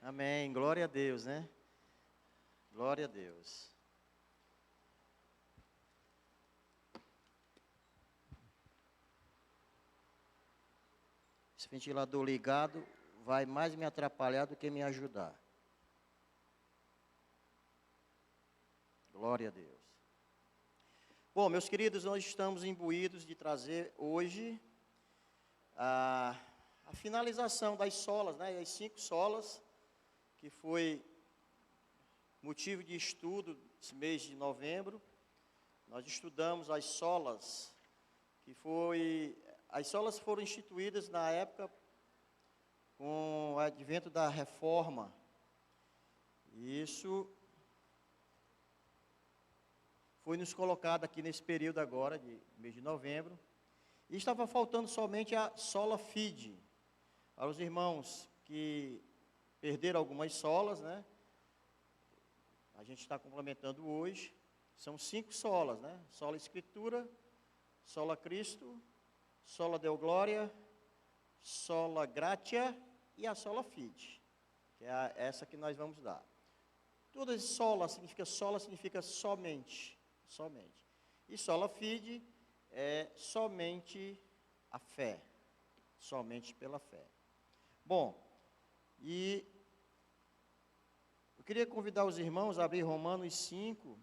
Amém. Glória a Deus, né? Glória a Deus. Esse ventilador ligado vai mais me atrapalhar do que me ajudar. Glória a Deus. Bom, meus queridos, nós estamos imbuídos de trazer hoje a finalização das solas, né? As 5 solas, que foi motivo de estudo esse mês de novembro. Nós estudamos as solas, as solas foram instituídas na época com o advento da reforma. Isso foi nos colocado aqui nesse período agora, de mês de novembro. E estava faltando somente a sola fide. Para os irmãos que perderam algumas solas, né? A gente está complementando hoje. São 5 solas, né? Sola Escritura, sola Cristo, sola Deo Glória, sola Gratia e a sola fide, que é essa que nós vamos dar. Todas sola significa somente, somente. E sola fide é somente a fé, somente pela fé. Bom, e eu queria convidar os irmãos a abrir Romanos 5.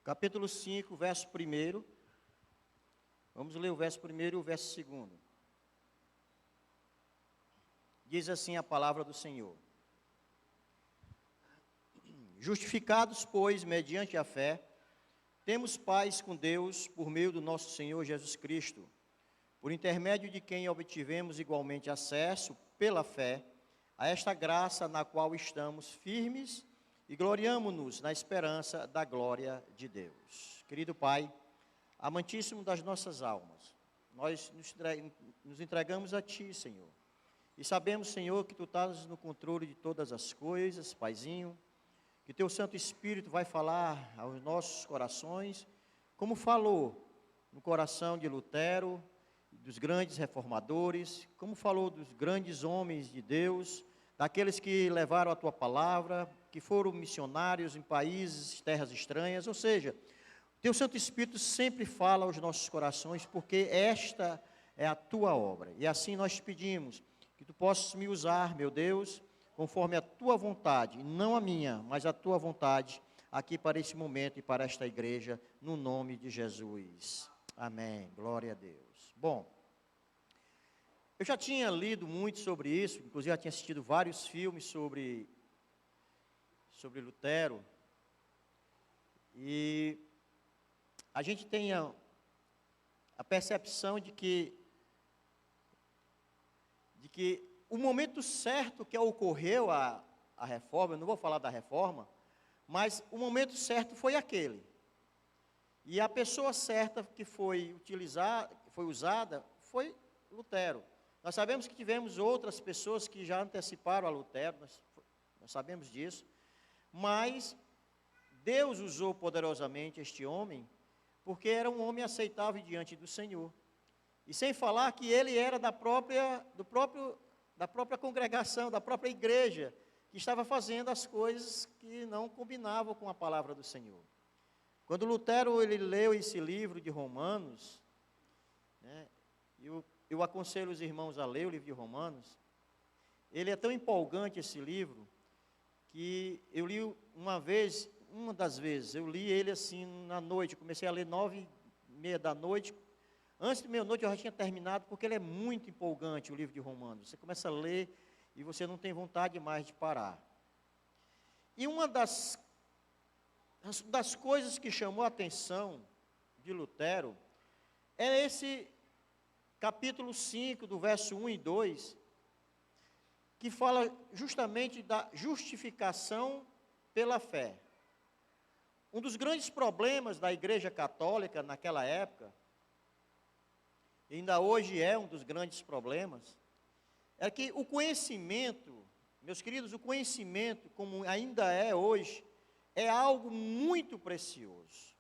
Capítulo 5, verso 1. Vamos ler o verso 1 e o verso 2. Diz assim a palavra do Senhor: Justificados, pois, mediante a fé, temos paz com Deus por meio do nosso Senhor Jesus Cristo, por intermédio de quem obtivemos igualmente acesso, pela fé, a esta graça na qual estamos firmes e gloriamo-nos na esperança da glória de Deus. Querido Pai, amantíssimo das nossas almas, nós nos entregamos a Ti, Senhor. E sabemos, Senhor, que Tu estás no controle de todas as coisas, Paizinho, que Teu Santo Espírito vai falar aos nossos corações, como falou no coração de Lutero, dos grandes reformadores, como falou dos grandes homens de Deus, daqueles que levaram a Tua palavra, que foram missionários em países, terras estranhas. Ou seja, Teu Santo Espírito sempre fala aos nossos corações, porque esta é a Tua obra. E assim nós te pedimos que Tu possas me usar, meu Deus, conforme a Tua vontade, e não a minha, mas a Tua vontade, aqui para esse momento e para esta igreja, no nome de Jesus. Amém. Glória a Deus. Bom, eu já tinha lido muito sobre isso, inclusive já tinha assistido vários filmes sobre Lutero, e a gente tem a percepção de que o momento certo que ocorreu a reforma, eu não vou falar da reforma, mas o momento certo foi aquele. E a pessoa certa que foi usada foi Lutero. Nós sabemos que tivemos outras pessoas que já anteciparam a Lutero, nós sabemos disso, mas Deus usou poderosamente este homem, porque era um homem aceitável diante do Senhor. E sem falar que ele era da própria congregação, da própria igreja, que estava fazendo as coisas que não combinavam com a palavra do Senhor. Quando Lutero ele leu esse livro de Romanos, né, eu aconselho os irmãos a ler o livro de Romanos. Ele é tão empolgante, esse livro, que eu li uma das vezes, eu li ele assim na noite, comecei a ler 9:30 da noite. Antes de meia-noite eu já tinha terminado, porque ele é muito empolgante, o livro de Romanos. Você começa a ler e você não tem vontade mais de parar. E uma das coisas que chamou a atenção de Lutero é esse capítulo 5, do verso 1 e 2, que fala justamente da justificação pela fé. Um dos grandes problemas da Igreja Católica naquela época e ainda hoje é um dos grandes problemas, é que o conhecimento, meus queridos, o conhecimento, como ainda é hoje, é algo muito precioso.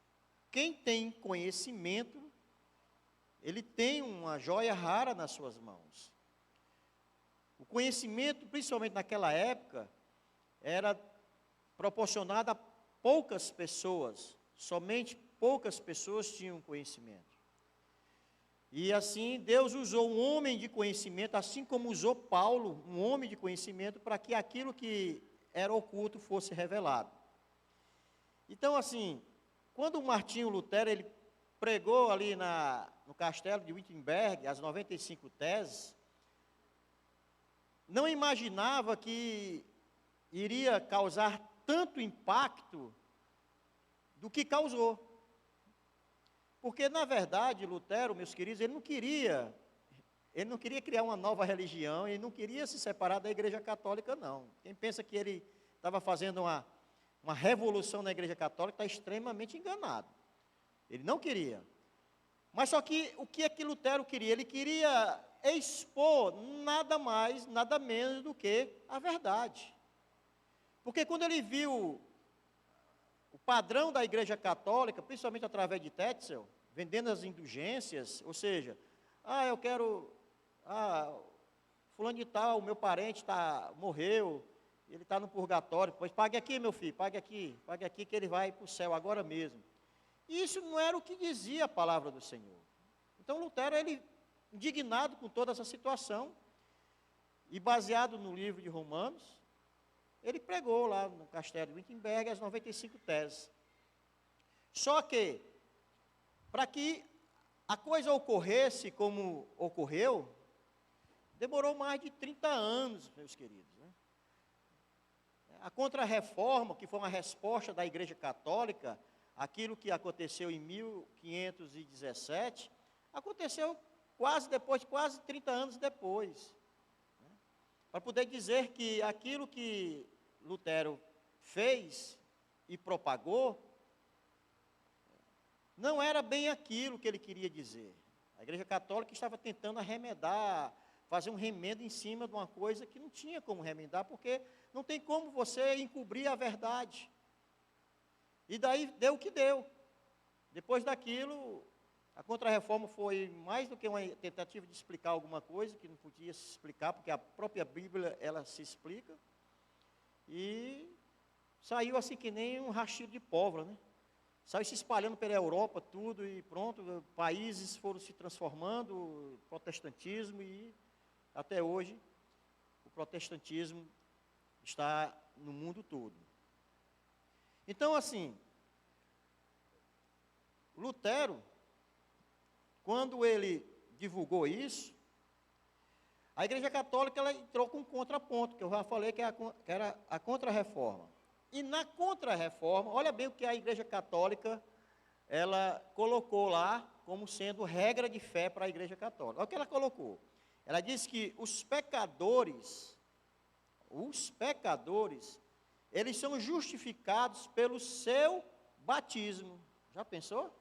Quem tem conhecimento, ele tem uma joia rara nas suas mãos. O conhecimento, principalmente naquela época, era proporcionado a poucas pessoas, somente poucas pessoas tinham conhecimento. E assim, Deus usou um homem de conhecimento, assim como usou Paulo, um homem de conhecimento, para que aquilo que era oculto fosse revelado. Então, assim, quando o Martinho Lutero, ele pregou ali no castelo de Wittenberg, as 95 teses, não imaginava que iria causar tanto impacto do que causou. Porque, na verdade, Lutero, meus queridos, ele não queria criar uma nova religião, ele não queria se separar da Igreja Católica, não. Quem pensa que ele estava fazendo uma revolução na Igreja Católica está extremamente enganado. Ele não queria. Mas só que o que é que Lutero queria? Ele queria expor nada mais, nada menos do que a verdade. Porque quando ele viu o padrão da Igreja Católica, principalmente através de Tetzel, vendendo as indulgências, ou seja, eu quero, fulano de tal, meu parente morreu, ele está no purgatório, pois pague aqui, meu filho, pague aqui que ele vai para o céu agora mesmo. E isso não era o que dizia a palavra do Senhor. Então Lutero, ele, indignado com toda essa situação, e baseado no livro de Romanos, ele pregou lá no castelo de Wittenberg as 95 teses. Só que, para que a coisa ocorresse como ocorreu, demorou mais de 30 anos, meus queridos. Né? A Contra-Reforma, que foi uma resposta da Igreja Católica, aquilo que aconteceu em 1517, aconteceu quase 30 anos depois. Para poder dizer que aquilo que Lutero fez e propagou, não era bem aquilo que ele queria dizer. A Igreja Católica estava tentando arremedar, fazer um remendo em cima de uma coisa que não tinha como remendar, porque não tem como você encobrir a verdade. E daí deu o que deu. Depois daquilo, a Contra-Reforma foi mais do que uma tentativa de explicar alguma coisa que não podia se explicar, porque a própria Bíblia, ela se explica. E saiu assim que nem um rastilho de pólvora, né? Saiu se espalhando pela Europa, tudo, e pronto, países foram se transformando, protestantismo, e até hoje o protestantismo está no mundo todo. Então, assim, Lutero, quando ele divulgou isso, a Igreja Católica, ela entrou com um contraponto, que eu já falei que era a Contra-Reforma. E na Contra-Reforma, olha bem o que a Igreja Católica, ela colocou lá como sendo regra de fé para a Igreja Católica. Olha o que ela colocou. Ela disse que os pecadores, eles são justificados pelo seu batismo. Já pensou?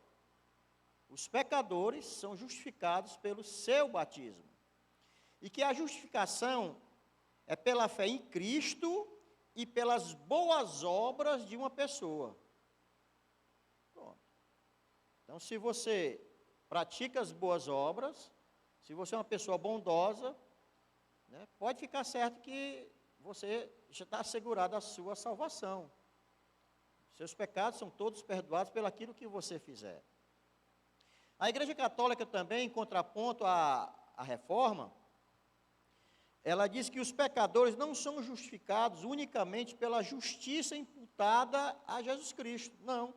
Os pecadores são justificados pelo seu batismo. E que a justificação é pela fé em Cristo e pelas boas obras de uma pessoa. Pronto. Então, se você pratica as boas obras, se você é uma pessoa bondosa, né, pode ficar certo que você já está assegurado a sua salvação. Seus pecados são todos perdoados pelo aquilo que você fizer. A Igreja Católica também, em contraponto à Reforma, ela diz que os pecadores não são justificados unicamente pela justiça imputada a Jesus Cristo. Não.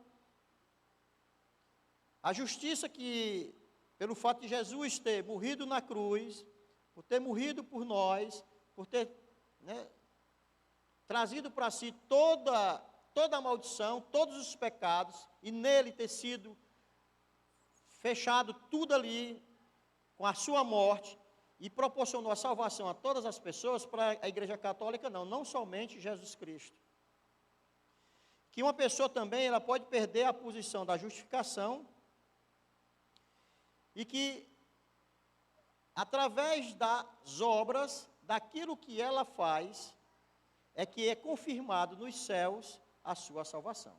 A justiça que, pelo fato de Jesus ter morrido na cruz, por ter morrido por nós, por ter trazido para si toda a maldição, todos os pecados, e nele ter sido fechado tudo ali, com a sua morte, e proporcionou a salvação a todas as pessoas. Para a Igreja Católica não somente Jesus Cristo. Que uma pessoa também, ela pode perder a posição da justificação, e que através das obras, daquilo que ela faz, é que é confirmado nos céus a sua salvação.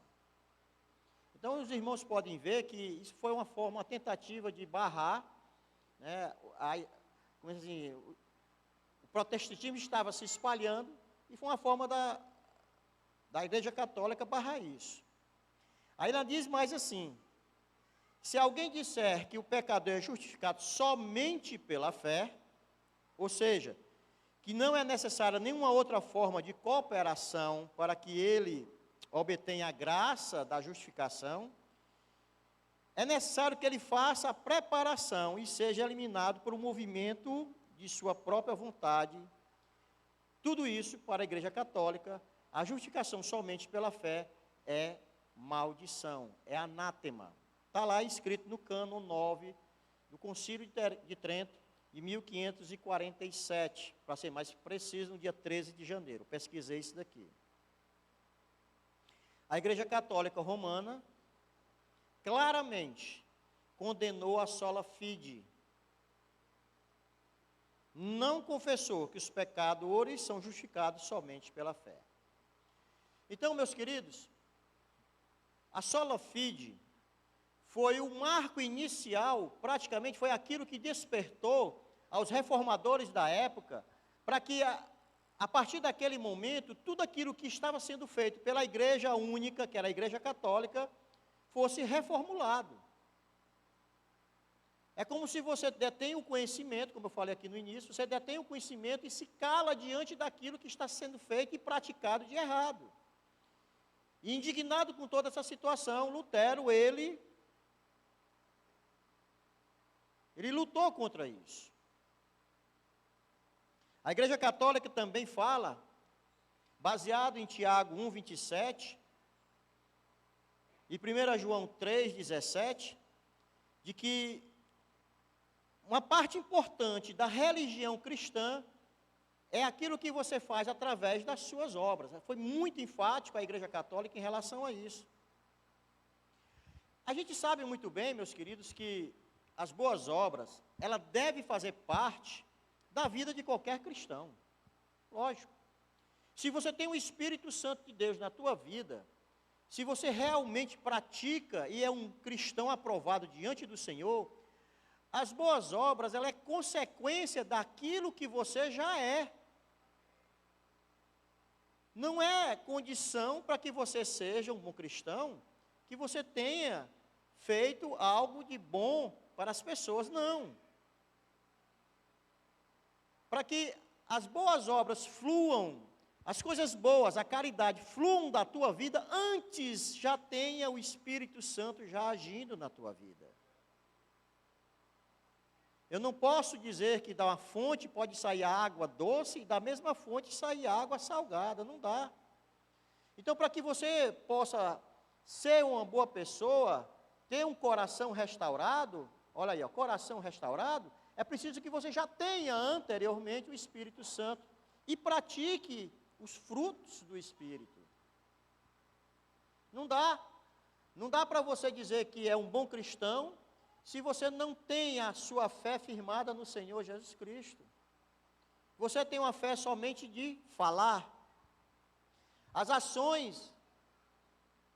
Então, os irmãos podem ver que isso foi uma tentativa de barrar, né, como assim, o protestantismo estava se espalhando, e foi uma forma da Igreja Católica barrar isso. Aí ela diz mais assim: se alguém disser que o pecador é justificado somente pela fé, ou seja, que não é necessária nenhuma outra forma de cooperação para que ele obtenha a graça da justificação, é necessário que ele faça a preparação e seja eliminado por um movimento de sua própria vontade. Tudo isso, para a Igreja Católica, a justificação somente pela fé é maldição, é anátema. Está lá escrito no cânon 9 do Concílio de Trento, de 1547, para ser mais preciso, no dia 13 de janeiro. Pesquisei isso daqui. A Igreja Católica Romana claramente condenou a sola fide. Não confessou que os pecadores são justificados somente pela fé. Então, meus queridos, a sola fide foi o marco inicial, praticamente foi aquilo que despertou aos reformadores da época, para que a partir daquele momento, tudo aquilo que estava sendo feito pela igreja única, que era a Igreja Católica, fosse reformulado. É como se você detém o conhecimento, como eu falei aqui no início, você detém o conhecimento e se cala diante daquilo que está sendo feito e praticado de errado. E indignado com toda essa situação, Lutero, ele lutou contra isso. A Igreja Católica também fala, baseado em Tiago 1:27 e 1 João 3:17, de que uma parte importante da religião cristã é aquilo que você faz através das suas obras. Foi muito enfático a Igreja Católica em relação a isso. A gente sabe muito bem, meus queridos, que as boas obras, ela deve fazer parte da vida de qualquer cristão. Lógico. Se você tem o Espírito Santo de Deus na tua vida, se você realmente pratica e é um cristão aprovado diante do Senhor, as boas obras, ela é consequência daquilo que você já é. Não é condição para que você seja um bom cristão, que você tenha feito algo de bom para as pessoas, não. Para que as boas obras fluam, as coisas boas, a caridade fluam da tua vida, antes já tenha o Espírito Santo já agindo na tua vida. Eu não posso dizer que da uma fonte pode sair água doce e da mesma fonte sair água salgada, não dá. Então, para que você possa ser uma boa pessoa, ter um coração restaurado, olha aí, ó, coração restaurado, é preciso que você já tenha anteriormente o Espírito Santo e pratique os frutos do Espírito. Não dá para você dizer que é um bom cristão se você não tem a sua fé firmada no Senhor Jesus Cristo. Você tem uma fé somente de falar. As ações,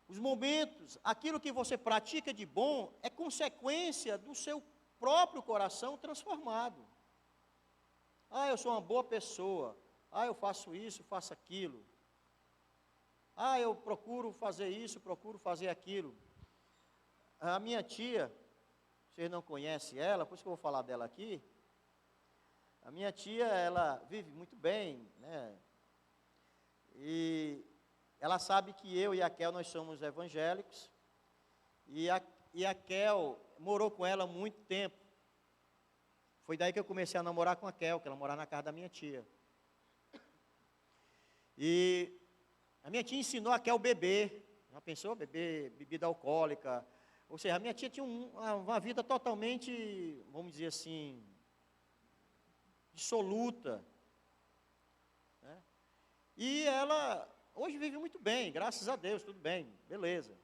os momentos, aquilo que você pratica de bom é consequência do seu próprio coração transformado. Ah, eu sou uma boa pessoa. Ah, eu faço isso, faço aquilo. Ah, eu procuro fazer isso, procuro fazer aquilo. A minha tia, vocês não conhecem ela, por isso que eu vou falar dela aqui. A minha tia, ela vive muito bem, né? E ela sabe que eu e a Kel, nós somos evangélicos. E a Kel morou com ela muito tempo. Foi daí que eu comecei a namorar com a Kel, que ela morava na casa da minha tia. E a minha tia ensinou a Kel a beber. Já pensou? Beber bebida alcoólica. Ou seja, a minha tia tinha uma vida totalmente, vamos dizer assim, dissoluta. Né? E ela hoje vive muito bem, graças a Deus, tudo bem, beleza.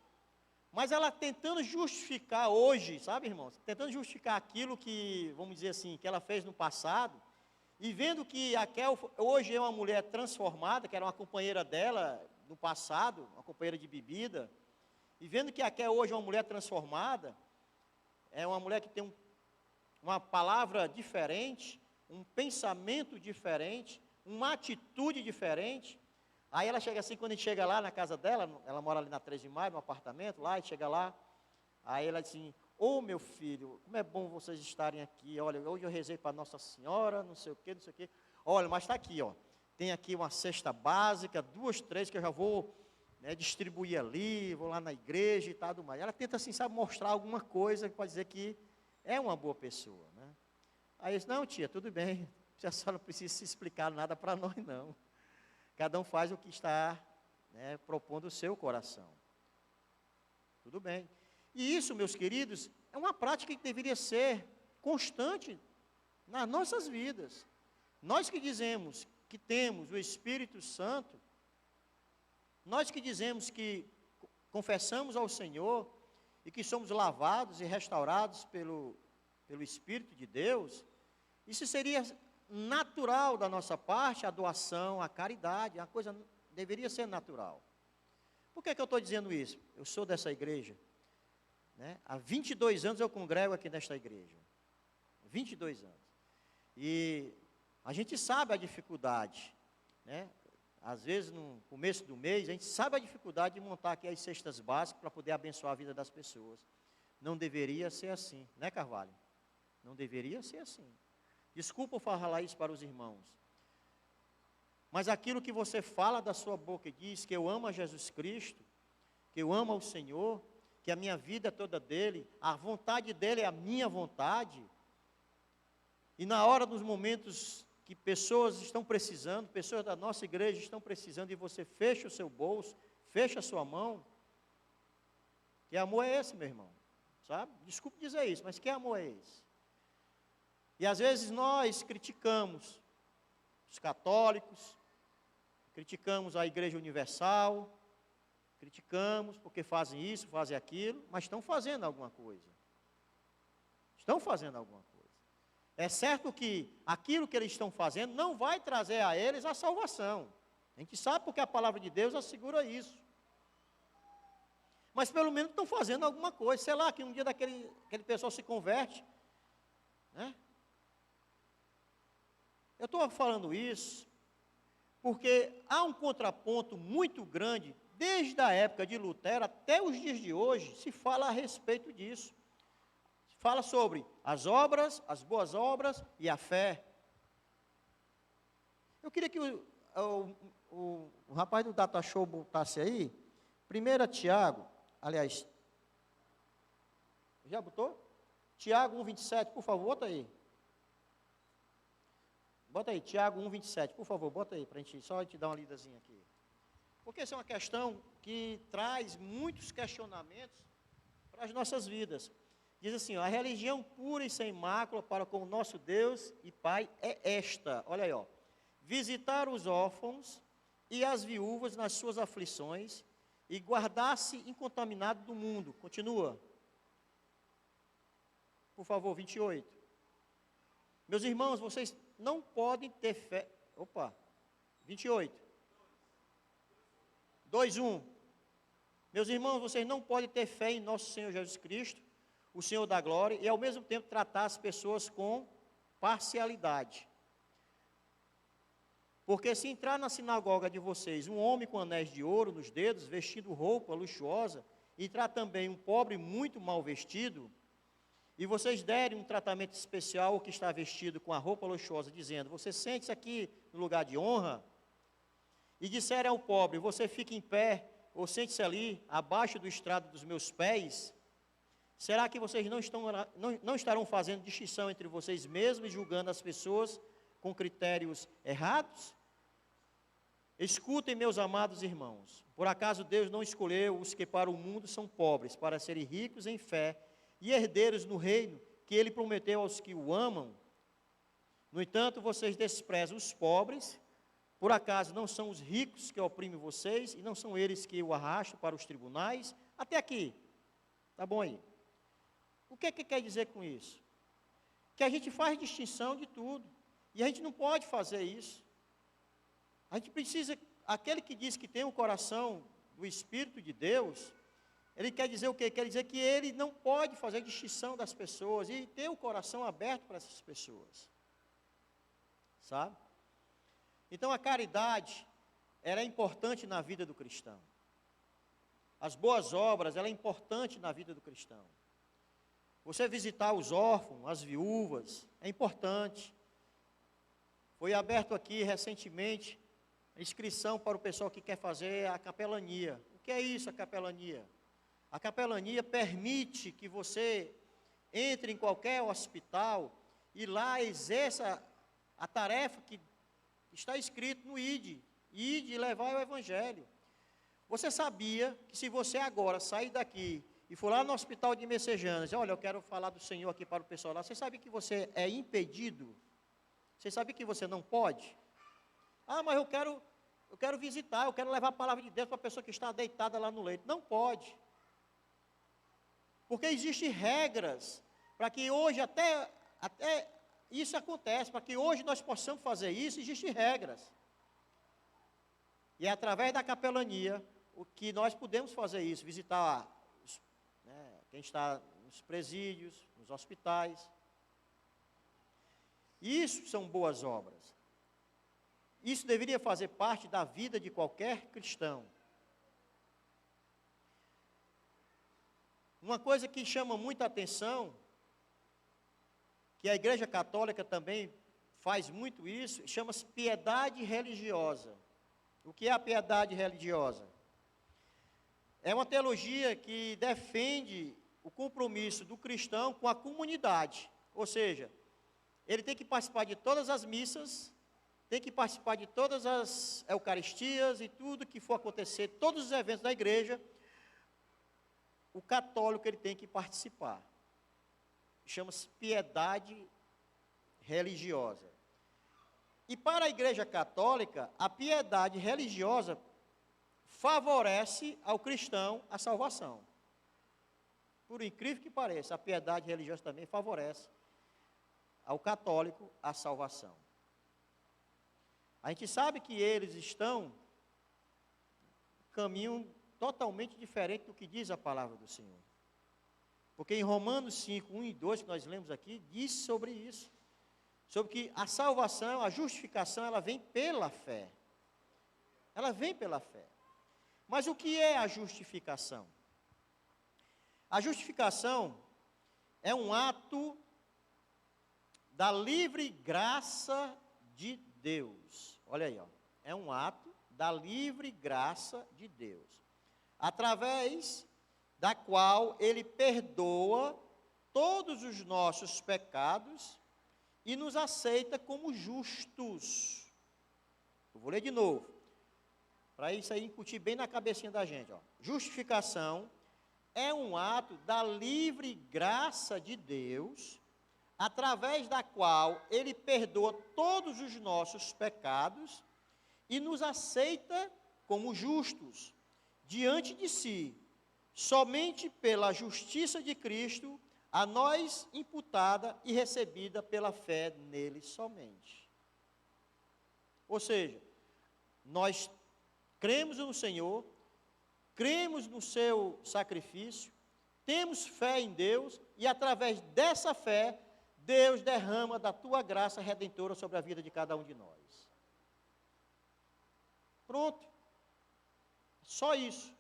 Mas ela tentando justificar hoje, sabe, irmãos? Tentando justificar aquilo que, vamos dizer assim, que ela fez no passado, e vendo que a Kel hoje é uma mulher transformada, que era uma companheira dela no passado, uma companheira de bebida, e vendo que a Kel hoje é uma mulher transformada, é uma mulher que tem uma palavra diferente, um pensamento diferente, uma atitude diferente. Aí ela chega assim, quando a gente chega lá na casa dela, ela mora ali na 3 de Maio, no apartamento lá, e chega lá, aí ela diz assim, ô meu filho, como é bom vocês estarem aqui, olha, hoje eu rezei para Nossa Senhora, não sei o quê, olha, mas está aqui, ó, tem aqui uma cesta básica, 2, 3, que eu já vou, né, distribuir ali, vou lá na igreja e tal, mais. Ela tenta assim, sabe, mostrar alguma coisa para dizer que é uma boa pessoa, né? Aí eu disse, não tia, tudo bem, a senhora não precisa se explicar nada para nós não. Cada um faz o que está, né, propondo o seu coração. Tudo bem. E isso, meus queridos, é uma prática que deveria ser constante nas nossas vidas. Nós que dizemos que temos o Espírito Santo, nós que dizemos que confessamos ao Senhor e que somos lavados e restaurados pelo Espírito de Deus, isso seria natural da nossa parte, a doação, a caridade, a coisa deveria ser natural. Por que eu estou dizendo isso? Eu sou dessa igreja, né? Há 22 anos eu congrego aqui nesta igreja, 22 anos, e a gente sabe a dificuldade, né? Às vezes no começo do mês, a gente sabe a dificuldade de montar aqui as cestas básicas para poder abençoar a vida das pessoas. Não deveria ser assim, né, Carvalho? Não deveria ser assim. Desculpa falar isso para os irmãos, mas aquilo que você fala da sua boca e diz que eu amo a Jesus Cristo, que eu amo ao Senhor, que a minha vida é toda dele, a vontade dele é a minha vontade, e na hora dos momentos que pessoas estão precisando, pessoas da nossa igreja estão precisando, e você fecha o seu bolso, fecha a sua mão, que amor é esse, meu irmão? Sabe? Desculpe dizer isso, mas que amor é esse? E às vezes nós criticamos os católicos, criticamos a Igreja Universal, criticamos porque fazem isso, fazem aquilo, mas estão fazendo alguma coisa. Estão fazendo alguma coisa. É certo que aquilo que eles estão fazendo não vai trazer a eles a salvação. A gente sabe porque a palavra de Deus assegura isso. Mas pelo menos estão fazendo alguma coisa. Sei lá, que um dia aquele pessoal se converte, né? Eu estou falando isso porque há um contraponto muito grande, desde a época de Lutero até os dias de hoje, se fala a respeito disso. Se fala sobre as obras, as boas obras e a fé. Eu queria que o rapaz do Data Show botasse aí, 1 Tiago, aliás, já botou? Tiago 1,27, por favor, bota aí. Bota aí, Tiago 1,27, por favor, bota aí, para a gente só te dar uma lidazinha aqui. Porque essa é uma questão que traz muitos questionamentos para as nossas vidas. Diz assim, ó, a religião pura e sem mácula para com o nosso Deus e Pai é esta, olha aí, ó, visitar os órfãos e as viúvas nas suas aflições e guardar-se incontaminado do mundo. Continua. Por favor, 28. Meus irmãos, vocês não podem ter fé. Opa, 28. 2:1. Meus irmãos, vocês não podem ter fé em nosso Senhor Jesus Cristo, o Senhor da glória, e ao mesmo tempo tratar as pessoas com parcialidade. Porque se entrar na sinagoga de vocês um homem com anéis de ouro nos dedos, vestindo roupa luxuosa, e entrar também um pobre muito mal vestido, e vocês derem um tratamento especial ao que está vestido com a roupa luxuosa, dizendo, você sente-se aqui no lugar de honra, e disserem ao pobre, você fica em pé, ou sente-se ali, abaixo do estrado dos meus pés, será que vocês não estarão fazendo distinção entre vocês mesmos e julgando as pessoas com critérios errados? Escutem, meus amados irmãos, por acaso Deus não escolheu os que para o mundo são pobres, para serem ricos em fé, e herdeiros no reino que ele prometeu aos que o amam? No entanto, vocês desprezam os pobres. Por acaso não são os ricos que oprimem vocês, e não são eles que o arrastam para os tribunais? Até aqui. Tá bom aí. O que quer dizer com isso? Que a gente faz distinção de tudo. E a gente não pode fazer isso. A gente precisa, aquele que diz que tem o coração do Espírito de Deus, ele quer dizer o quê? Quer dizer que ele não pode fazer distinção das pessoas e ter o coração aberto para essas pessoas. Sabe? Então a caridade, ela é importante na vida do cristão. As boas obras, ela é importante na vida do cristão. Você visitar os órfãos, as viúvas, é importante. Foi aberto aqui recentemente a inscrição para o pessoal que quer fazer a capelania. O que é isso, a capelania? A capelania permite que você entre em qualquer hospital e lá exerça a tarefa que está escrito no ID e levar o Evangelho. Você sabia que se você agora sair daqui e for lá no hospital de Messejana, dizer, olha, eu quero falar do Senhor aqui para o pessoal lá, você sabe que você é impedido? Você sabe que você não pode? Ah, mas eu quero visitar, eu quero levar a palavra de Deus para a pessoa que está deitada lá no leito. Não pode. Porque existem regras para que hoje até isso acontece, para que hoje nós possamos fazer isso, existem regras. E é através da capelania o que nós podemos fazer isso, visitar quem está nos presídios, nos hospitais. Isso são boas obras. Isso deveria fazer parte da vida de qualquer cristão. Uma coisa que chama muita atenção, que a Igreja Católica também faz muito isso, chama-se piedade religiosa. O que é a piedade religiosa? É uma teologia que defende o compromisso do cristão com a comunidade. Ou seja, ele tem que participar de todas as missas, tem que participar de todas as eucaristias e tudo que for acontecer, todos os eventos da igreja, o católico ele tem que participar. Chama-se piedade religiosa. E para a Igreja Católica, a piedade religiosa favorece ao cristão a salvação. Por incrível que pareça, a piedade religiosa também favorece ao católico a salvação. A gente sabe que eles estão no caminho totalmente diferente do que diz a palavra do Senhor. Porque em Romanos 5, 1 e 2, que nós lemos aqui, diz sobre isso. Sobre que a salvação, a justificação, ela vem pela fé. Ela vem pela fé. Mas o que é a justificação? A justificação é um ato da livre graça de Deus. Olha aí, ó. É um ato da livre graça de Deus, através da qual Ele perdoa todos os nossos pecados e nos aceita como justos. Eu vou ler de novo, para isso aí incutir bem na cabecinha da gente. Ó. Justificação é um ato da livre graça de Deus, através da qual Ele perdoa todos os nossos pecados e nos aceita como justos diante de si, somente pela justiça de Cristo, a nós imputada e recebida pela fé nele somente. Ou seja, nós cremos no Senhor, cremos no seu sacrifício, temos fé em Deus e através dessa fé, Deus derrama da tua graça redentora sobre a vida de cada um de nós. Pronto. Só isso.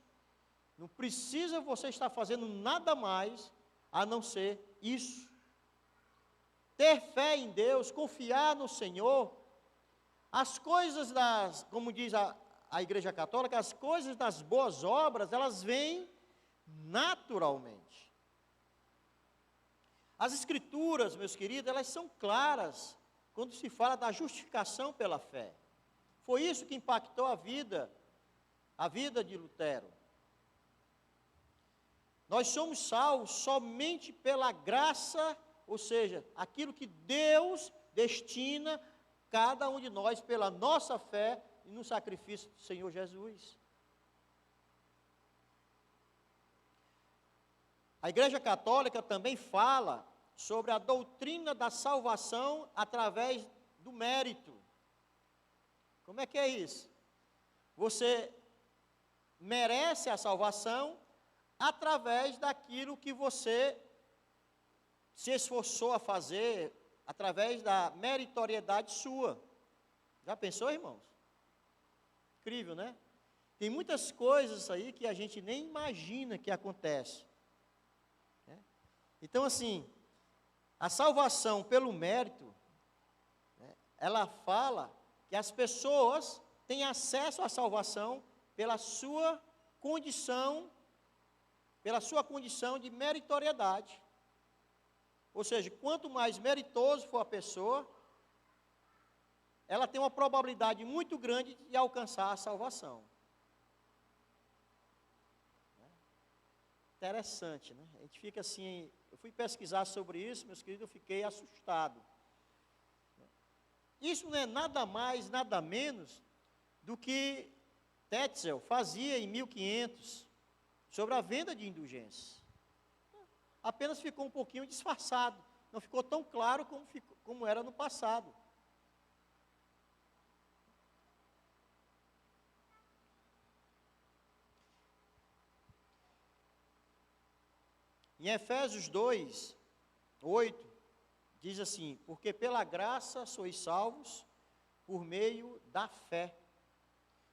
Não precisa você estar fazendo nada mais a não ser isso. Ter fé em Deus, confiar no Senhor, as coisas como diz a Igreja Católica, as coisas das boas obras, elas vêm naturalmente. As Escrituras, meus queridos, elas são claras quando se fala da justificação pela fé. Foi isso que impactou a vida de Lutero. Nós somos salvos somente pela graça, ou seja, aquilo que Deus destina cada um de nós pela nossa fé e no sacrifício do Senhor Jesus. A Igreja Católica também fala sobre a doutrina da salvação através do mérito. Como é que é isso? Você merece a salvação através daquilo que você se esforçou a fazer, através da meritoriedade sua. Já pensou, irmãos? Incrível, né? Tem muitas coisas aí que a gente nem imagina que acontece. Né? Então, assim, a salvação pelo mérito, né, ela fala que as pessoas têm acesso à salvação pela sua condição de meritoriedade. Ou seja, quanto mais meritoso for a pessoa, ela tem uma probabilidade muito grande de alcançar a salvação. Interessante, né? A gente fica assim, eu fui pesquisar sobre isso, meus queridos, eu fiquei assustado. Isso não é nada mais, nada menos do que Tetzel fazia em 1500 sobre a venda de indulgências. Apenas ficou um pouquinho disfarçado, não ficou tão claro como era no passado. Em Efésios 2, 8, diz assim: porque pela graça sois salvos por meio da fé.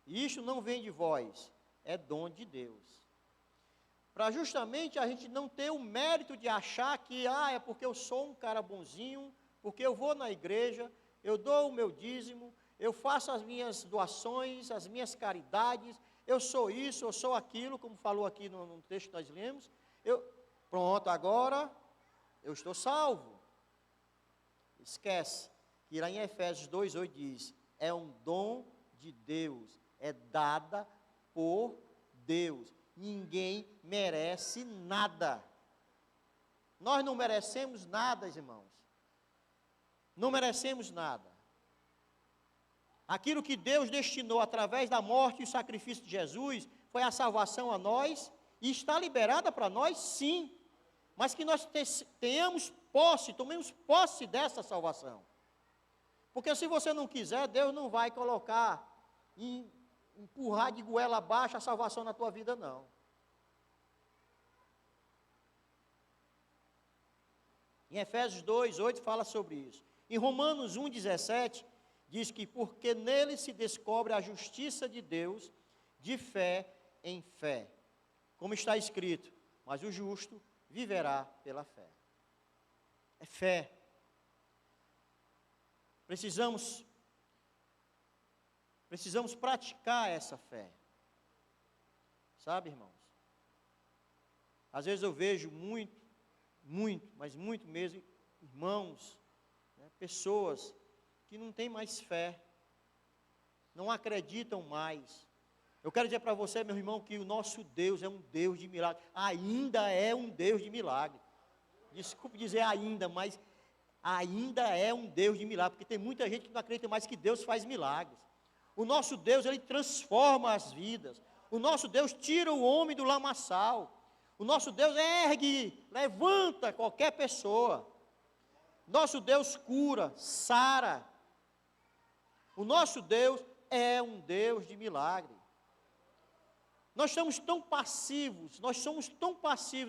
E isto não vem de vós, é dom de Deus. Para justamente a gente não ter o mérito de achar que, é porque eu sou um cara bonzinho, porque eu vou na igreja, eu dou o meu dízimo, eu faço as minhas doações, as minhas caridades, eu sou isso, eu sou aquilo, como falou aqui no texto que nós lemos, pronto, agora eu estou salvo. Esquece, que lá em Efésios 2,8 diz, é um dom de Deus, é dada por Deus. Ninguém merece nada. Nós não merecemos nada, irmãos. Não merecemos nada. Aquilo que Deus destinou através da morte e o sacrifício de Jesus foi a salvação a nós e está liberada para nós, sim. Mas que nós tenhamos posse, tomemos posse dessa salvação. Porque se você não quiser, Deus não vai colocar empurrar de goela abaixo a salvação na tua vida, não. Em Efésios 2:8 fala sobre isso. Em Romanos 1:17 diz que porque nele se descobre a justiça de Deus de fé em fé. Como está escrito, mas o justo viverá pela fé. É fé. Precisamos praticar essa fé. Sabe, irmãos? Às vezes eu vejo mas muito mesmo, irmãos, né, pessoas que não têm mais fé, não acreditam mais. Eu quero dizer para você, meu irmão, que o nosso Deus é um Deus de milagre, ainda é um Deus de milagre. Desculpe dizer ainda, mas ainda é um Deus de milagre, porque tem muita gente que não acredita mais que Deus faz milagres. O nosso Deus, Ele transforma as vidas. O nosso Deus tira o homem do lamaçal. O nosso Deus ergue, levanta qualquer pessoa. Nosso Deus cura, sara. O nosso Deus é um Deus de milagre. Nós somos tão passivos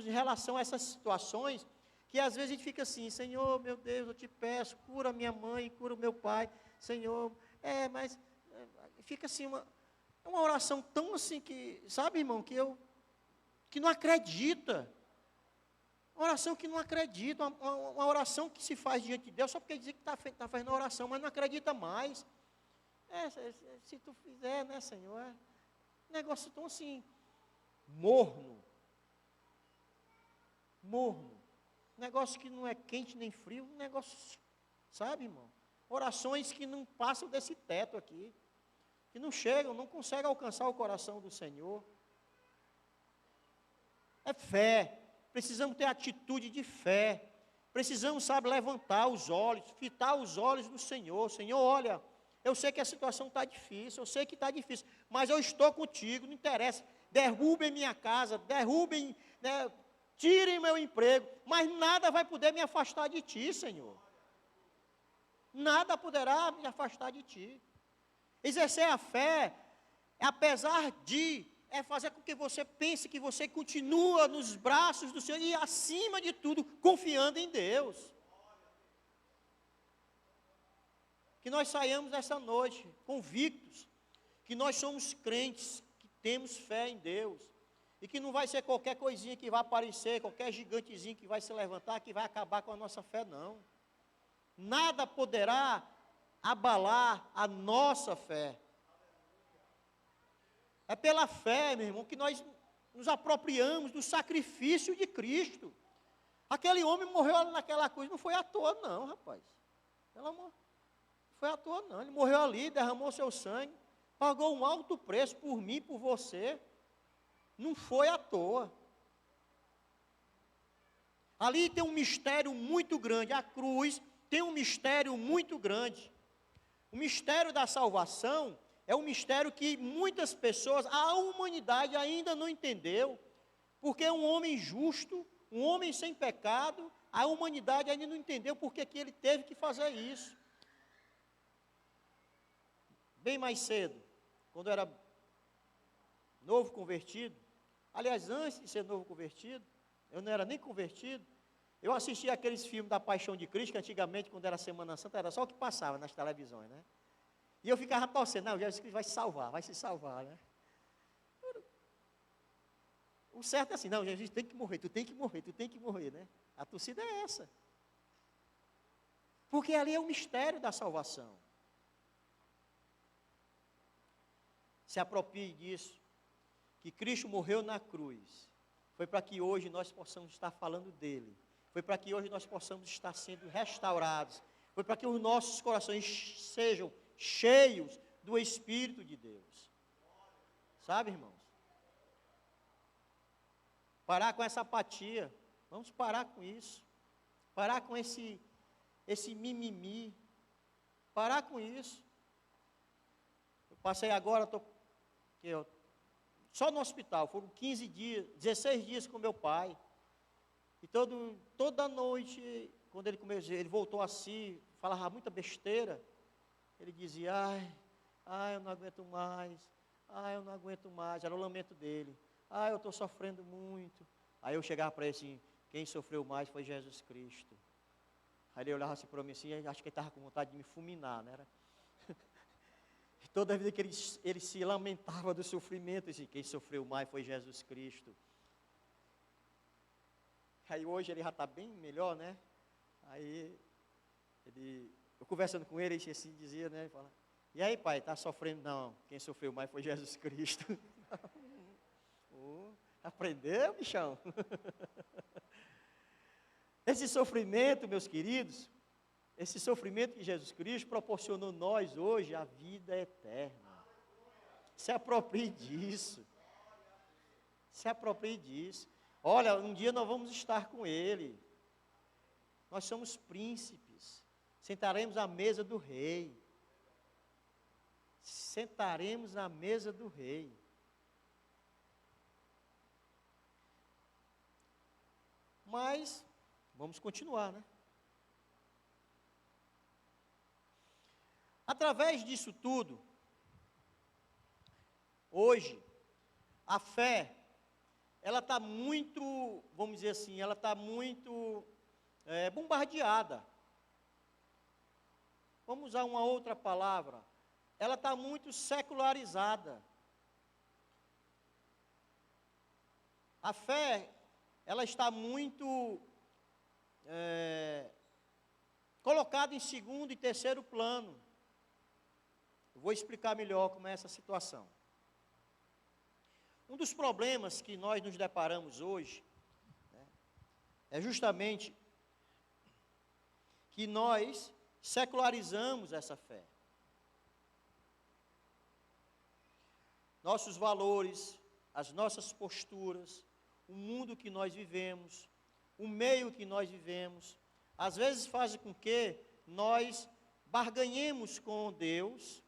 em relação a essas situações, que às vezes a gente fica assim, Senhor, meu Deus, eu te peço, cura minha mãe, cura o meu pai, Senhor, mas fica assim, uma oração tão assim que, sabe, irmão, que não acredita, uma oração que não acredita, uma oração que se faz diante de Deus, só porque diz que está fazendo a oração, mas não acredita mais, se tu fizer, né, Senhor, negócio tão assim, morno, negócio que não é quente nem frio, um negócio, sabe, irmão, orações que não passam desse teto aqui, que não chegam, não conseguem alcançar o coração do Senhor. É fé, precisamos ter atitude de fé, precisamos, levantar os olhos, fitar os olhos no Senhor. Senhor, olha, eu sei que a situação está difícil, eu sei que está difícil, mas eu estou contigo, não interessa, derrubem minha casa, derrubem, né, tirem meu emprego, mas nada vai poder me afastar de ti, Senhor. Nada poderá me afastar de ti. Exercer a fé, apesar de, é fazer com que você pense que você continua nos braços do Senhor e, acima de tudo, confiando em Deus. Que nós saiamos nessa noite convictos que nós somos crentes, que temos fé em Deus, e que não vai ser qualquer coisinha que vai aparecer, qualquer gigantezinho que vai se levantar, que vai acabar com a nossa fé, não. Nada poderá abalar a nossa fé. É pela fé, meu irmão, que nós nos apropriamos do sacrifício de Cristo. Aquele homem morreu ali naquela cruz, não foi à toa não, rapaz. Pelo amor, não foi à toa não, ele morreu ali, derramou seu sangue, pagou um alto preço por mim, por você. Não foi à toa. Ali tem um mistério muito grande, a cruz tem um mistério muito grande. O mistério da salvação é um mistério que muitas pessoas, a humanidade ainda não entendeu, porque um homem justo, um homem sem pecado, a humanidade ainda não entendeu porque que ele teve que fazer isso. Bem mais cedo, quando eu era novo convertido, aliás, antes de ser novo convertido, eu não era nem convertido, eu assistia aqueles filmes da Paixão de Cristo, que antigamente, quando era Semana Santa, era só o que passava nas televisões, né? E eu ficava torcendo, não, Jesus Cristo vai se salvar, né? O certo é assim, não, Jesus tem que morrer, tu tem que morrer, né? A torcida é essa. Porque ali é o mistério da salvação. Se aproprie disso, que Cristo morreu na cruz, foi para que hoje nós possamos estar falando dele, foi para que hoje nós possamos estar sendo restaurados, foi para que os nossos corações sejam cheios do Espírito de Deus. Sabe, irmãos? Parar com essa apatia, vamos parar com isso, parar com esse mimimi, parar com isso. Eu passei agora, só no hospital, foram 15 dias, 16 dias com meu pai, e toda noite, quando ele voltou a si, falava muita besteira, ele dizia, eu não aguento mais, era o lamento dele, eu estou sofrendo muito. Aí eu chegava para ele assim, quem sofreu mais foi Jesus Cristo. Aí ele olhava assim para mim assim, acho que ele estava com vontade de me fulminar, né? Toda vida que ele se lamentava do sofrimento, assim, quem sofreu mais foi Jesus Cristo. Aí hoje ele já está bem melhor, né? Aí eu conversando com ele assim dizia, né? Ele fala, e aí pai, está sofrendo? Não, quem sofreu mais foi Jesus Cristo. Aprendeu, bichão? Esse sofrimento, meus queridos, esse sofrimento que Jesus Cristo proporcionou nós hoje a vida eterna. Se aproprie disso. Se aproprie disso. Olha, um dia nós vamos estar com Ele. Nós somos príncipes. Sentaremos à mesa do rei. Sentaremos à mesa do rei. Mas, vamos continuar, né? Através disso tudo, hoje, a fé, ela está muito, vamos dizer assim, ela está muito bombardeada. Vamos usar uma outra palavra. Ela está muito secularizada. A fé, ela está muito colocada em segundo e terceiro plano. Eu vou explicar melhor como é essa situação. Um dos problemas que nós nos deparamos hoje, né, é justamente que nós secularizamos essa fé. Nossos valores, as nossas posturas, o mundo que nós vivemos, o meio que nós vivemos, às vezes faz com que nós barganhemos com Deus,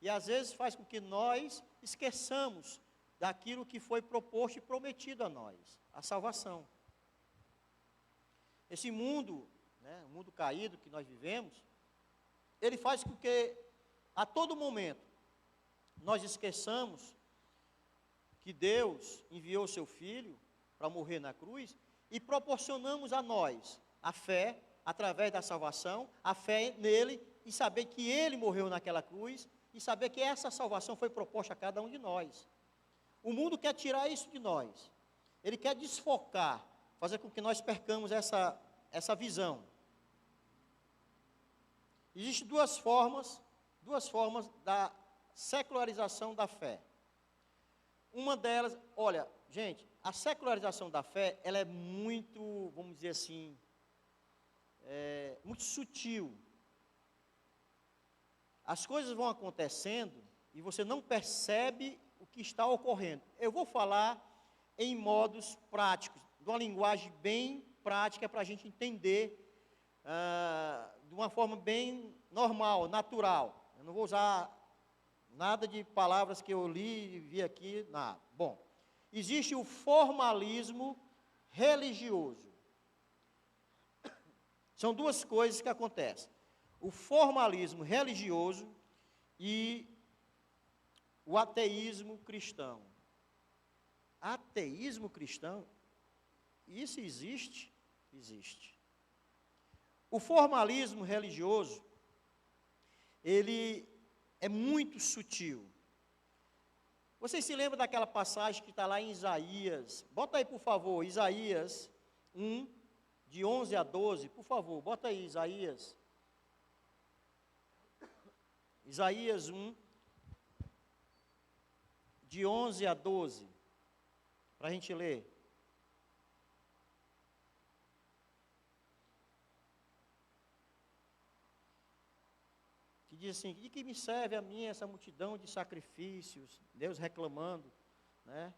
e às vezes faz com que nós esqueçamos daquilo que foi proposto e prometido a nós, a salvação. esse mundo, né, o mundo caído que nós vivemos, ele faz com que, a todo momento, nós esqueçamos que Deus enviou o seu Filho para morrer na cruz e proporcionamos a nós a fé, através da salvação, a fé nele e saber que ele morreu naquela cruz e saber que essa salvação foi proposta a cada um de nós. O mundo quer tirar isso de nós. Ele quer desfocar, fazer com que nós percamos essa visão. Existem duas formas da secularização da fé. Uma delas, olha, gente, a secularização da fé, ela é muito, vamos dizer assim, muito sutil. As coisas vão acontecendo e você não percebe o que está ocorrendo. Eu vou falar em modos práticos, de uma linguagem bem prática para a gente entender de uma forma bem normal, natural. Eu não vou usar nada de palavras que eu li e vi aqui, nada. Bom, existe o formalismo religioso. São duas coisas que acontecem. O formalismo religioso e o ateísmo cristão. Ateísmo cristão? Isso existe? Existe. O formalismo religioso, ele é muito sutil. Vocês se lembram daquela passagem que está lá em Isaías? Bota aí, por favor, Isaías 1, de 11 a 12, por favor, bota aí, Isaías. Isaías 1, de 11 a 12, para a gente ler. Que diz assim: de que me serve a mim essa multidão de sacrifícios? Deus reclamando, né?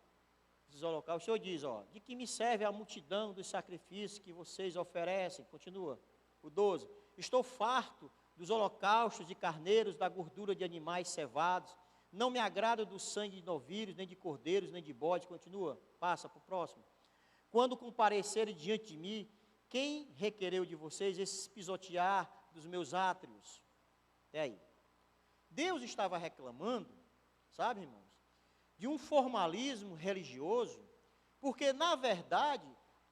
Esses holocaustos. O Senhor diz, de que me serve a multidão dos sacrifícios que vocês oferecem? Continua, o 12. Estou farto dos holocaustos de carneiros, da gordura de animais cevados. Não me agrada do sangue de novilhos, nem de cordeiros, nem de bodes. Continua, passa para o próximo. Quando comparecerem diante de mim, quem requereu de vocês esse pisotear dos meus átrios? Até aí. Deus estava reclamando, sabe, irmãos, de um formalismo religioso, porque, na verdade,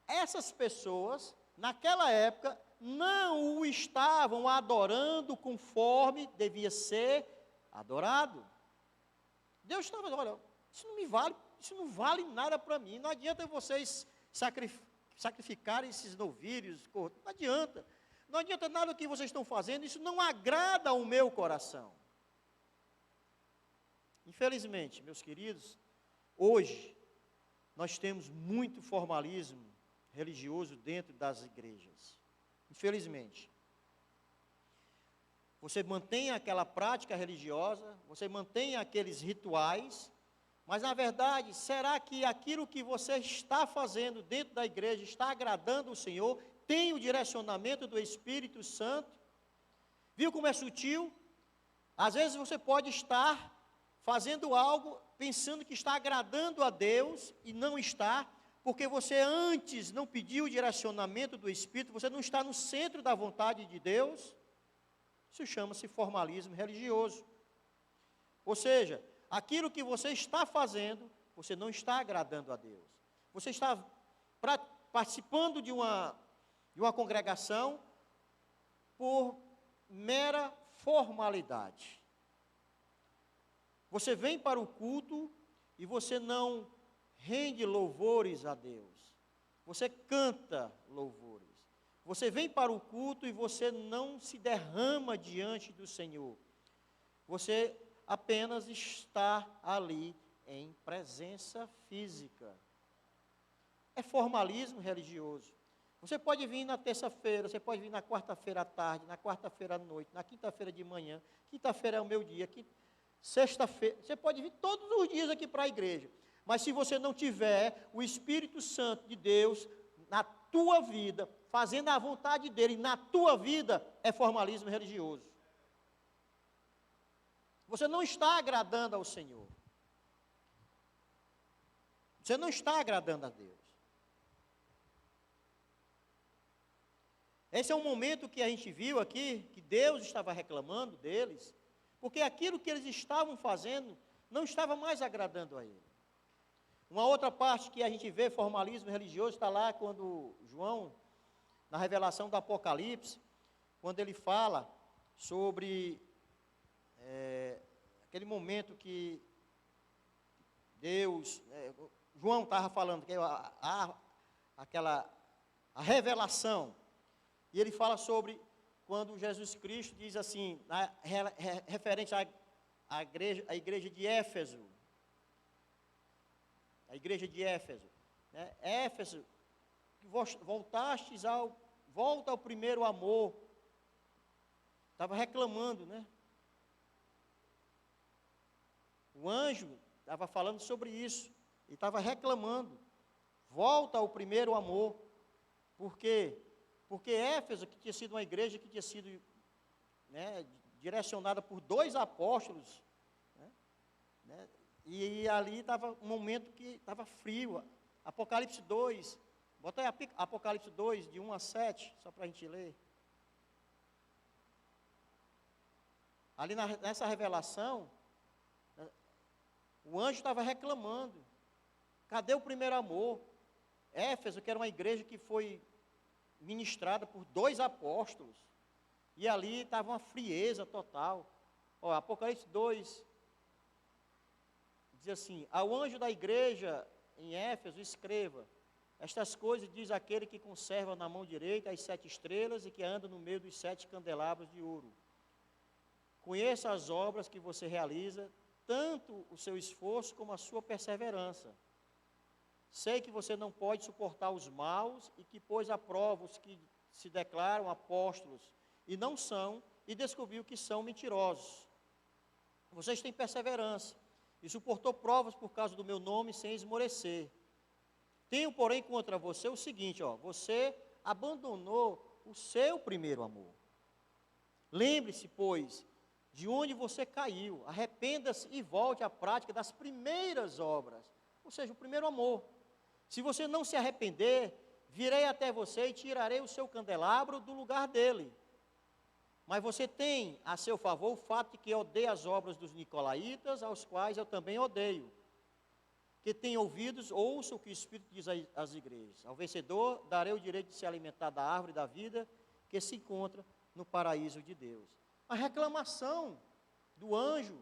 essas pessoas, naquela época, não o estavam adorando conforme devia ser adorado. Deus estava, olha, isso não vale nada para mim, não adianta vocês sacrificarem esses novilhos, não adianta. Não adianta nada o que vocês estão fazendo, isso não agrada ao meu coração. Infelizmente, meus queridos, hoje nós temos muito formalismo religioso dentro das igrejas. Infelizmente. Você mantém aquela prática religiosa, você mantém aqueles rituais, mas na verdade, será que aquilo que você está fazendo dentro da igreja está agradando o Senhor? Tem o direcionamento do Espírito Santo? Viu como é sutil? Às vezes você pode estar fazendo algo pensando que está agradando a Deus e não está, porque você antes não pediu o direcionamento do Espírito, você não está no centro da vontade de Deus. Isso chama-se formalismo religioso. Ou seja, aquilo que você está fazendo, você não está agradando a Deus. Você está participando de uma congregação por mera formalidade. Você vem para o culto e você não rende louvores a Deus. Você canta louvores. Você vem para o culto e você não se derrama diante do Senhor. Você apenas está ali em presença física. É formalismo religioso. Você pode vir na terça-feira, você pode vir na quarta-feira à tarde, na quarta-feira à noite, na quinta-feira de manhã, quinta-feira é o meu dia, sexta-feira, você pode vir todos os dias aqui para a igreja. Mas se você não tiver o Espírito Santo de Deus na tua vida, fazendo a vontade dele na tua vida, é formalismo religioso. Você não está agradando ao Senhor. Você não está agradando a Deus. Esse é um momento que a gente viu aqui, que Deus estava reclamando deles, porque aquilo que eles estavam fazendo não estava mais agradando a Ele. Uma outra parte que a gente vê formalismo religioso está lá quando João, na revelação do Apocalipse, quando ele fala sobre aquele momento que Deus, João estava falando, que a revelação, e ele fala sobre quando Jesus Cristo diz assim, referente à igreja de Éfeso, né? Éfeso, volta ao primeiro amor, estava reclamando, né? O anjo estava falando sobre isso, e estava reclamando, volta ao primeiro amor. Por quê? Porque Éfeso, que tinha sido uma igreja que tinha sido, né, direcionada por 2 apóstolos, né, e ali estava um momento que estava frio. Apocalipse 2, bota aí Apocalipse 2, de 1 a 7, só para a gente ler. Ali nessa revelação, o anjo estava reclamando, cadê o primeiro amor? Éfeso, que era uma igreja que foi ministrada por 2 apóstolos, e ali estava uma frieza total. Apocalipse 2, diz assim, ao anjo da igreja em Éfeso, escreva, estas coisas diz aquele que conserva na mão direita as 7 estrelas, e que anda no meio dos 7 candelabros de ouro. Conheça as obras que você realiza, tanto o seu esforço como a sua perseverança. Sei que você não pode suportar os maus e que pôs à prova os que se declaram apóstolos e não são, e descobriu que são mentirosos. Vocês têm perseverança e suportou provas por causa do meu nome sem esmorecer. Tenho, porém, contra você o seguinte, você abandonou o seu primeiro amor. Lembre-se, pois, de onde você caiu, arrependa-se e volte à prática das primeiras obras, ou seja, o primeiro amor. Se você não se arrepender, virei até você e tirarei o seu candelabro do lugar dele. Mas você tem a seu favor o fato de que odeia as obras dos nicolaítas, aos quais eu também odeio. Que tem ouvidos, ouça o que o Espírito diz às igrejas. Ao vencedor, darei o direito de se alimentar da árvore da vida, que se encontra no paraíso de Deus. A reclamação do anjo,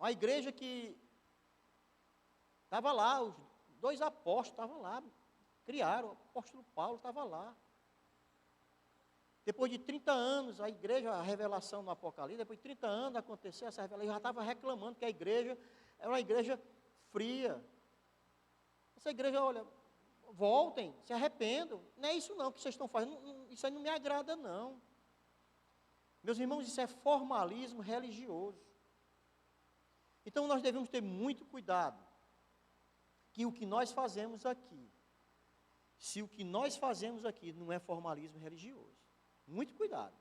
a igreja que estava lá, os 2 apóstolos estavam lá, criaram, o apóstolo Paulo estava lá. Depois de 30 anos, a igreja, a revelação no Apocalipse, depois de 30 anos aconteceu essa revelação, já estava reclamando que a igreja era uma igreja fria. Essa igreja, olha, voltem, se arrependam, não é isso não que vocês estão fazendo, isso aí não me agrada não. Meus irmãos, isso é formalismo religioso. Então nós devemos ter muito cuidado, que o que nós fazemos aqui, se o que nós fazemos aqui não é formalismo religioso, muito cuidado,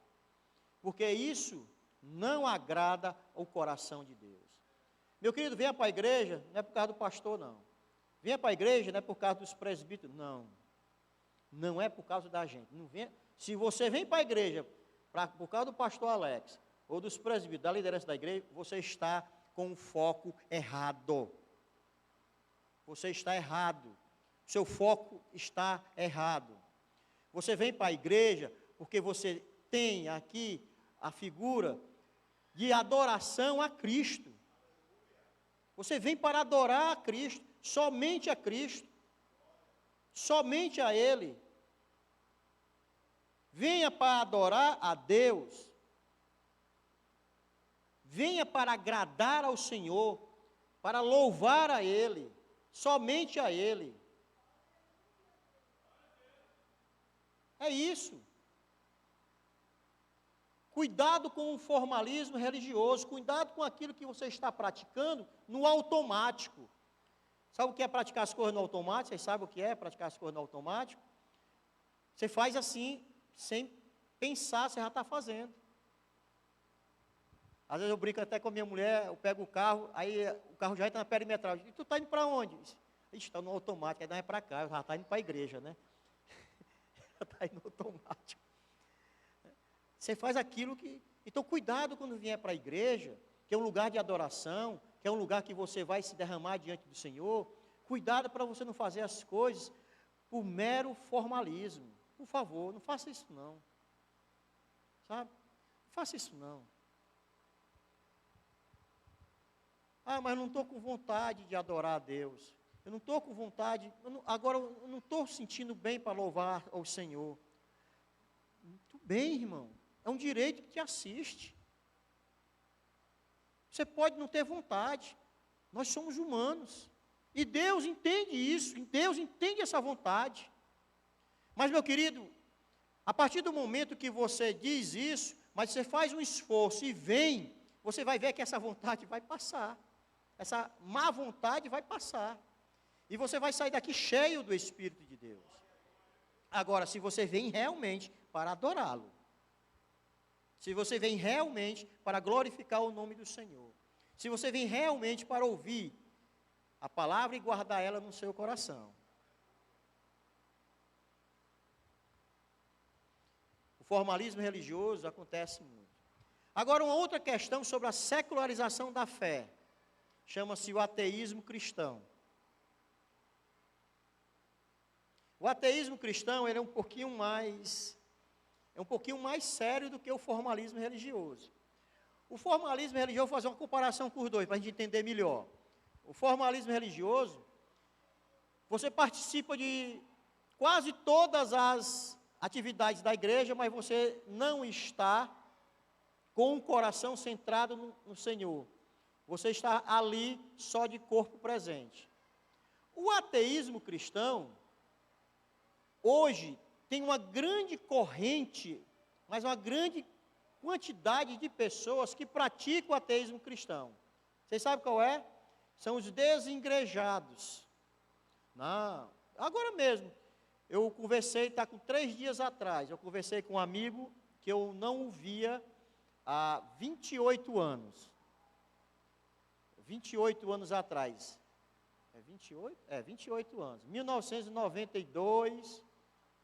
porque isso não agrada ao coração de Deus. Meu querido, venha para a igreja, não é por causa do pastor não, venha para a igreja não é por causa dos presbíteros, não é por causa da gente, não venha, se você vem para a igreja por causa do pastor Alex, ou dos presbíteros, da liderança da igreja, você está com o foco errado. Você está errado. Seu foco está errado. Você vem para a igreja porque você tem aqui a figura de adoração a Cristo. Você vem para adorar a Cristo, somente a Cristo, somente a Ele. Venha para adorar a Deus. Venha para agradar ao Senhor, para louvar a Ele, somente a Ele. É isso. Cuidado com o formalismo religioso, cuidado com aquilo que você está praticando no automático. Sabe o que é praticar as coisas no automático? Vocês sabem o que é praticar as coisas no automático? Você faz assim, sem pensar, você já está fazendo. Às vezes eu brinco até com a minha mulher, eu pego o carro, aí o carro já entra na perimetral. E tu está indo para onde? Ixi, está no automático, aí não é para cá, já está indo para a igreja, né? Já está indo no automático. Você faz aquilo que... Então, cuidado quando vier para a igreja, que é um lugar de adoração, que é um lugar que você vai se derramar diante do Senhor. Cuidado para você não fazer as coisas por mero formalismo. Por favor, não faça isso não. Sabe? Não faça isso não. Ah, mas eu não estou com vontade de adorar a Deus. Eu não estou com vontade, agora eu não estou sentindo bem para louvar ao Senhor. Muito bem, irmão. É um direito que te assiste. Você pode não ter vontade. Nós somos humanos. E Deus entende isso. Deus entende essa vontade. Mas, meu querido, a partir do momento que você diz isso, mas você faz um esforço e vem, você vai ver que essa vontade vai passar. Essa má vontade vai passar. E você vai sair daqui cheio do Espírito de Deus. Agora, se você vem realmente para adorá-lo, se você vem realmente para glorificar o nome do Senhor, se você vem realmente para ouvir a palavra e guardar ela no seu coração. O formalismo religioso acontece muito. Agora, uma outra questão sobre a secularização da fé, chama-se o ateísmo cristão. O ateísmo cristão, ele é um pouquinho mais sério do que o formalismo religioso. O formalismo religioso, vou fazer uma comparação com os dois, para a gente entender melhor. O formalismo religioso, você participa de quase todas as atividades da igreja, mas você não está com o coração centrado no Senhor. Você está ali só de corpo presente. O ateísmo cristão, hoje, tem uma grande corrente, mas uma grande quantidade de pessoas que praticam o ateísmo cristão. Vocês sabem qual é? São os desigrejados. Não, agora mesmo, eu conversei, está com 3 dias atrás, eu conversei com um amigo que eu não o via há 28 anos. 28 anos atrás. É 28? É, 28 anos. 1992,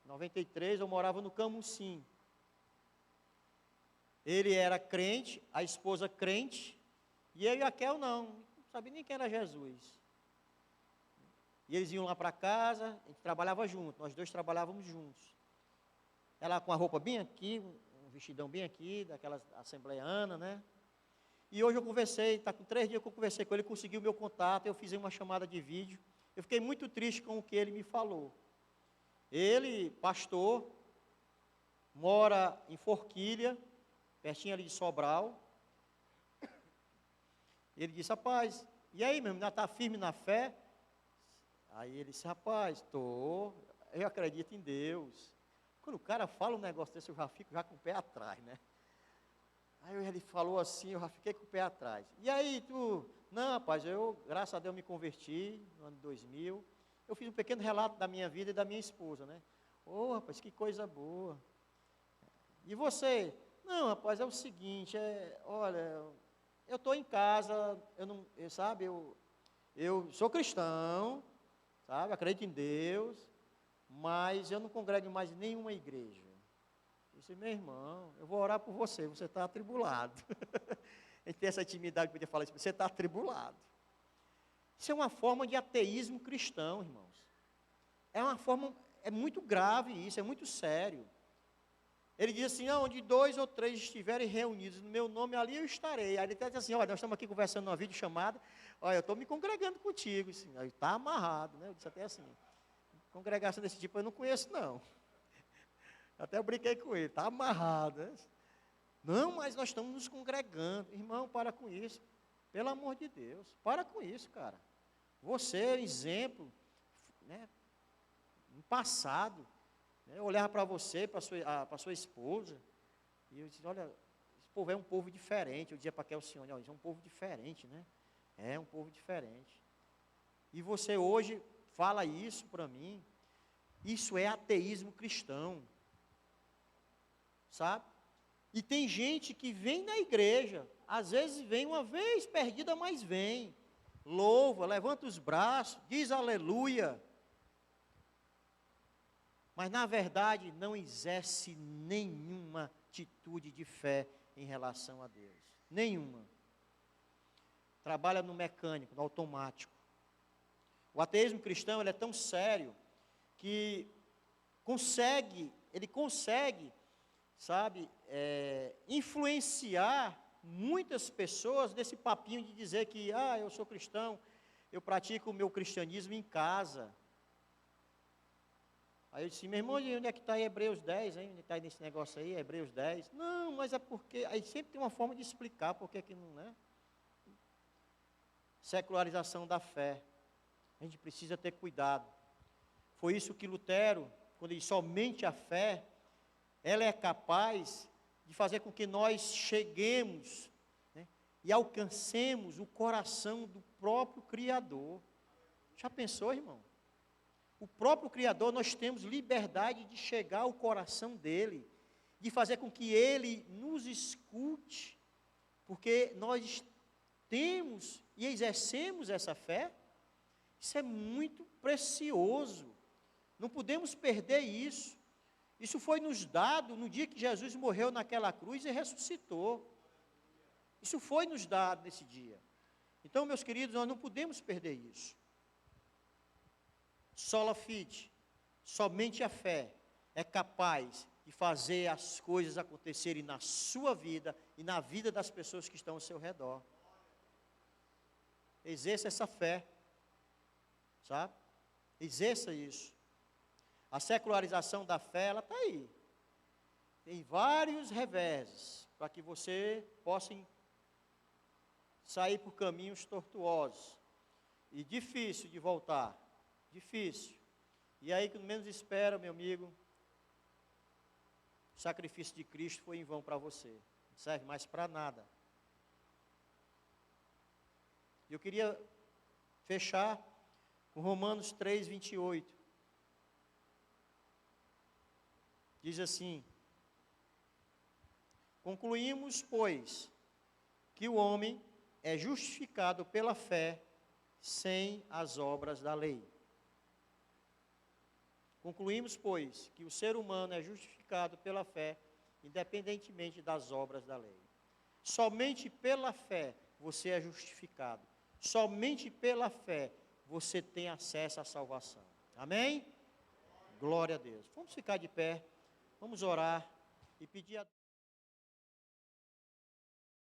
93, eu morava no Camusim. Ele era crente, a esposa crente, e eu e a Kel não sabia nem quem era Jesus. E eles iam lá para casa, a gente trabalhava junto, nós dois trabalhávamos juntos. Ela com a roupa bem aqui, um vestidão bem aqui, daquela assembleiana, né? E hoje eu conversei, está com 3 dias que eu conversei com ele, conseguiu o meu contato, eu fiz uma chamada de vídeo. Eu fiquei muito triste com o que ele me falou. Ele, pastor, mora em Forquilha, pertinho ali de Sobral. Ele disse, rapaz, e aí, meu irmão, ainda está firme na fé? Aí ele disse, rapaz, eu acredito em Deus. Quando o cara fala um negócio desse, eu já fico com o pé atrás, né? Aí ele falou assim, eu já fiquei com o pé atrás. E aí, tu? Não, rapaz, eu, graças a Deus, me converti no ano 2000. Eu fiz um pequeno relato da minha vida e da minha esposa, né? Ô, rapaz, que coisa boa. E você? Não, rapaz, é o seguinte, olha, eu estou em casa, eu sou cristão, sabe, acredito em Deus, mas eu não congrego mais em nenhuma igreja. Eu disse, meu irmão, eu vou orar por você, você está atribulado. A gente tem essa intimidade, podia falar isso, você está atribulado. Isso é uma forma de ateísmo cristão, irmãos. É muito grave isso, é muito sério. Ele diz assim, onde 2 ou 3 estiverem reunidos no meu nome, ali eu estarei. Aí ele até diz assim, olha, nós estamos aqui conversando numa videochamada, olha, eu estou me congregando contigo, está amarrado, né? Eu disse até assim, congregação desse tipo eu não conheço não. Até eu brinquei com ele, está amarrado, né? Não, mas nós estamos nos congregando. Irmão, para com isso. Pelo amor de Deus, para com isso, cara. Você é exemplo, né? No passado, né? Eu olhava para você, para sua esposa, e eu disse, olha, esse povo é um povo diferente. Eu dizia para aquele senhor, olha, isso é um povo diferente, né? É um povo diferente. E você hoje fala isso para mim. Isso é ateísmo cristão. Sabe? E tem gente que vem na igreja, às vezes vem uma vez perdida, mas vem. louva, levanta os braços, diz aleluia. Mas na verdade não exerce nenhuma atitude de fé em relação a Deus. Nenhuma. Trabalha no mecânico, no automático. O ateísmo cristão ele é tão sério que ele consegue, sabe, influenciar muitas pessoas desse papinho de dizer que, eu sou cristão, eu pratico o meu cristianismo em casa. Aí eu disse, meu irmão, onde é que está Hebreus 10, hein? Onde está nesse negócio aí, Hebreus 10? Não, mas é porque, aí sempre tem uma forma de explicar porque que não, né? Secularização da fé. A gente precisa ter cuidado. Foi isso que Lutero, quando ele diz somente a fé, ela é capaz de fazer com que nós cheguemos, né, e alcancemos o coração do próprio Criador. Já pensou, irmão? O próprio Criador, nós temos liberdade de chegar ao coração dele, de fazer com que ele nos escute, porque nós temos e exercemos essa fé. Isso é muito precioso, não podemos perder isso. Isso foi nos dado no dia que Jesus morreu naquela cruz e ressuscitou. Isso foi nos dado nesse dia. Então, meus queridos, nós não podemos perder isso. Sola fide, somente a fé é capaz de fazer as coisas acontecerem na sua vida e na vida das pessoas que estão ao seu redor. Exerça essa fé, sabe? Exerça isso. A secularização da fé, ela está aí. Tem vários reveses para que você possa sair por caminhos tortuosos. E difícil de voltar. Difícil. E aí, quando menos espera, meu amigo, o sacrifício de Cristo foi em vão para você. Não serve mais para nada. Eu queria fechar com Romanos 3, 28. Diz assim: concluímos, pois, que o homem é justificado pela fé sem as obras da lei. Concluímos, pois, que o ser humano é justificado pela fé, independentemente das obras da lei. Somente pela fé você é justificado. Somente pela fé você tem acesso à salvação. Amém? Glória a Deus. Vamos ficar de pé, vamos orar e pedir a